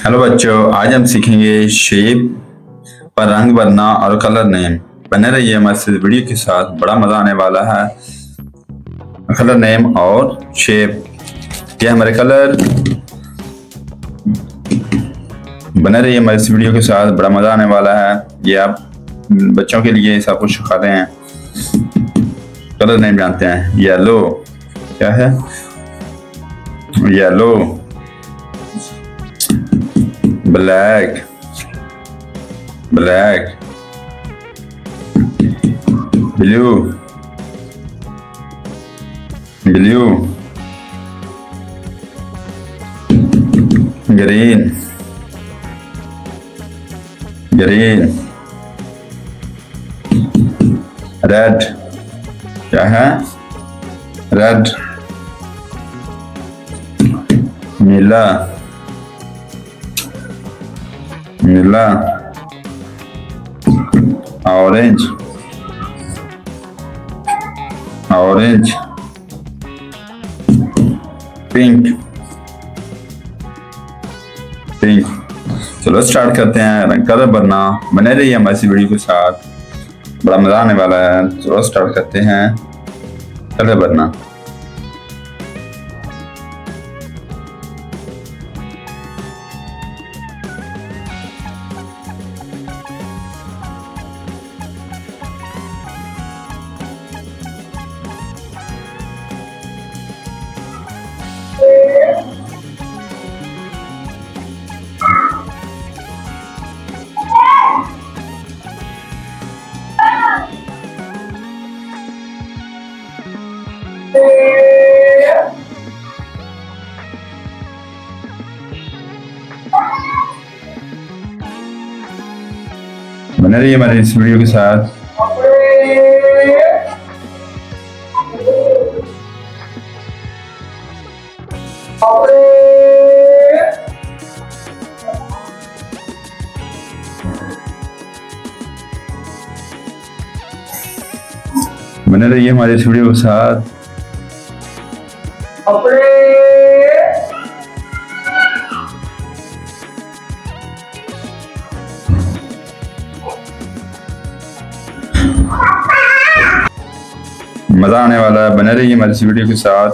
Hello बच्चों, आज हम सीखेंगे शेप पर रंग भरना और कलर नेम। बने रहिए हमारे इस वीडियो के साथ, बड़ा मजा आने वाला है। कलर नेम और शेप, ये हमारे कलर। बने रहिए हमारे इस वीडियो के साथ, बड़ा मजा आने वाला है। ये आप बच्चों के लिए सब कुछ सिखाते हैं। कलर नेम जानते हैं। येलो क्या है? Yellow, black, black, blue, blue, green, green, red क्या है? रेड, नीला, नीला, ऑरेंज, ऑरेंज, पिंक, पिंक। चलो स्टार्ट करते हैं कलर भरना। बने रहिए हमारे इस वीडियो के साथ, बड़ा मजा आने वाला है। चलो स्टार्ट करते हैं कलर भरना। बने रहिए हमारे इस वीडियो के साथ। बने रहिए हमारे इस वीडियो के साथ। मजा आने वाला है। बने रहिए हमारे इस वीडियो के साथ।